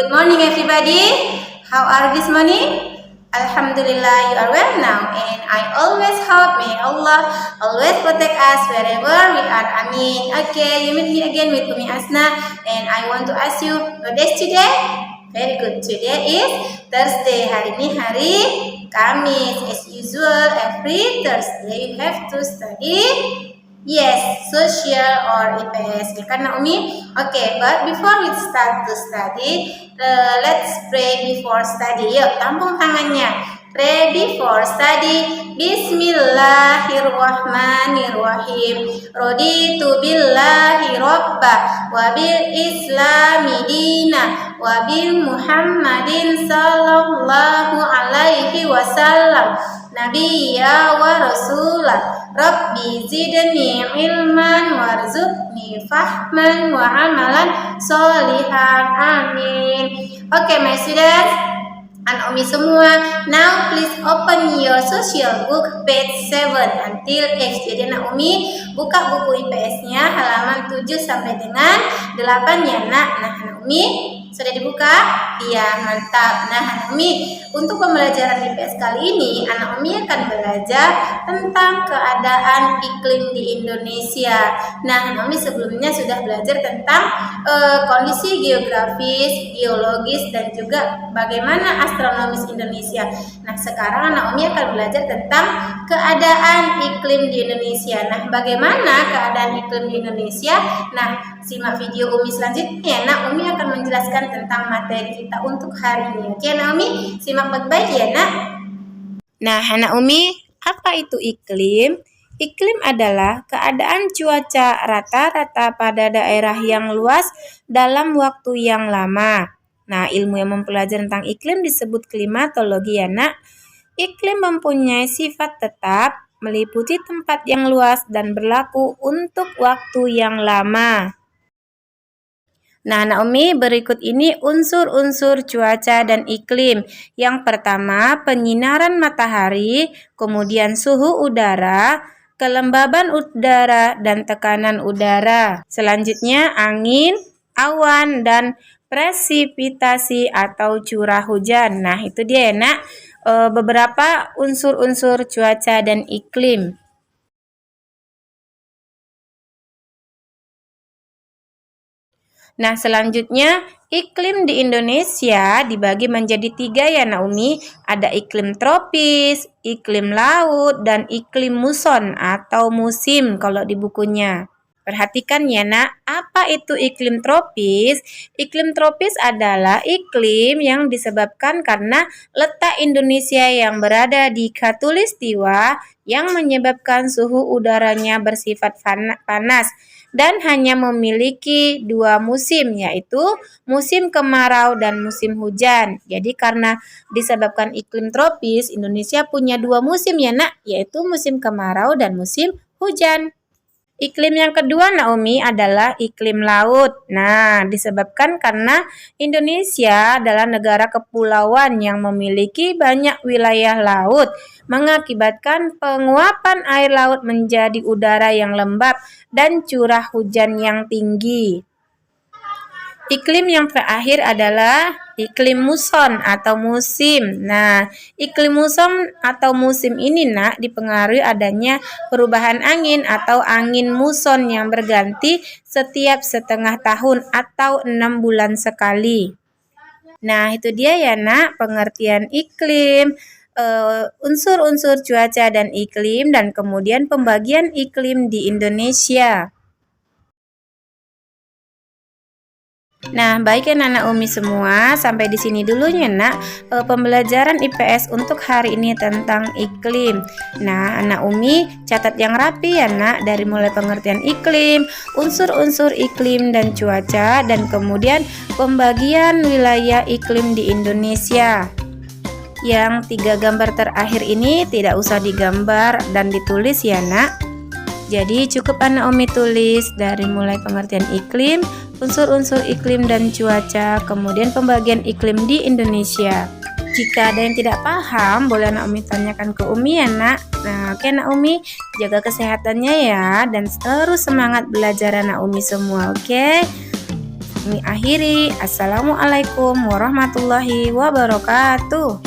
Good morning, everybody. How are this morning? Alhamdulillah, you are well now, and I always hope may Allah always protect us wherever we are. Amin. Okay, you meet me again with Umi Asna, and I want to ask you, what is today? Very good. Today is Thursday. Hari ini hari Kamis. As usual, every Thursday you have to study. Yes, social or IPS. Kan Naomi? Okay, but before we start to study, let's pray before study. Yuk, tampung tangannya. Pray before study. Bismillahirrahmanirrahim. Raditu billahi robba wa bil islami dina wa bil Muhammadin sallallahu alaihi wasallam nabiyya wa rasulah. Rabbi zidni ilman warzuqni fahman wa amalan solihan. Amin. Okay, my students and Umi semua, now please open your social book page 7 until X. Jadi Nak Umi buka buku IPS-nya halaman 7 sampai dengan 8 ya Nak. Nah, Nak Umi sudah dibuka? Iya, mantap. Nah, Anak Umi, untuk pembelajaran IPS kali ini, Anak Umi akan belajar tentang keadaan iklim di Indonesia. Nah, Anak Umi sebelumnya sudah belajar tentang kondisi geografis, geologis, dan juga bagaimana astronomis Indonesia. Nah, sekarang Anak Umi akan belajar tentang keadaan iklim di Indonesia. Nah, bagaimana keadaan iklim di Indonesia? Nah, simak video Umi selanjutnya. Nah, Umi akan menjelaskan tentang materi kita untuk hari ini. Oke, Nak Umi, simak baik-baik ya, Nak. Nah, Nak Umi, apa itu iklim? Iklim adalah keadaan cuaca rata-rata pada daerah yang luas dalam waktu yang lama. Nah, ilmu yang mempelajari tentang iklim disebut klimatologi ya, Nak. Iklim mempunyai sifat tetap, meliputi tempat yang luas dan berlaku untuk waktu yang lama. Nah, Naomi, berikut ini unsur-unsur cuaca dan iklim. Yang pertama, penyinaran matahari, kemudian suhu udara, kelembaban udara, dan tekanan udara. Selanjutnya, angin, awan, dan presipitasi atau curah hujan. Nah, itu dia ya, Nak, beberapa unsur-unsur cuaca dan iklim. Nah, selanjutnya iklim di Indonesia dibagi menjadi 3 ya Naomi. Ada iklim tropis, iklim laut, dan iklim muson atau musim kalau di bukunya. Perhatikan ya Nak, apa itu iklim tropis? Iklim tropis adalah iklim yang disebabkan karena letak Indonesia yang berada di khatulistiwa yang menyebabkan suhu udaranya bersifat panas dan hanya memiliki 2 musim, yaitu musim kemarau dan musim hujan. Jadi karena disebabkan iklim tropis, Indonesia punya 2 musim ya Nak, yaitu musim kemarau dan musim hujan. Iklim yang kedua Naomi adalah iklim laut. Nah, disebabkan karena Indonesia adalah negara kepulauan yang memiliki banyak wilayah laut, mengakibatkan penguapan air laut menjadi udara yang lembab dan curah hujan yang tinggi. Iklim yang terakhir adalah iklim muson atau musim. Nah, iklim muson atau musim ini Nak dipengaruhi adanya perubahan angin atau angin muson yang berganti setiap setengah tahun atau 6 bulan sekali. Nah, itu dia ya Nak pengertian iklim, unsur-unsur cuaca dan iklim, dan kemudian pembagian iklim di Indonesia. Nah, baik ya Anak Umi semua, sampai di sini dulu ya Nak pembelajaran IPS untuk hari ini tentang iklim. Nah, Anak Umi catat yang rapi ya Nak, dari mulai pengertian iklim, unsur-unsur iklim dan cuaca, dan kemudian pembagian wilayah iklim di Indonesia. Yang 3 gambar terakhir ini tidak usah digambar dan ditulis ya Nak. Jadi cukup Anak Umi tulis dari mulai pengertian iklim, unsur-unsur iklim dan cuaca, kemudian pembagian iklim di Indonesia. Jika ada yang tidak paham, boleh Anak Umi tanyakan ke Umi ya Nak. Nah, oke Anak Umi, jaga kesehatannya ya, dan terus semangat belajar Anak Umi semua, oke? Kami akhiri. Assalamualaikum warahmatullahi wabarakatuh.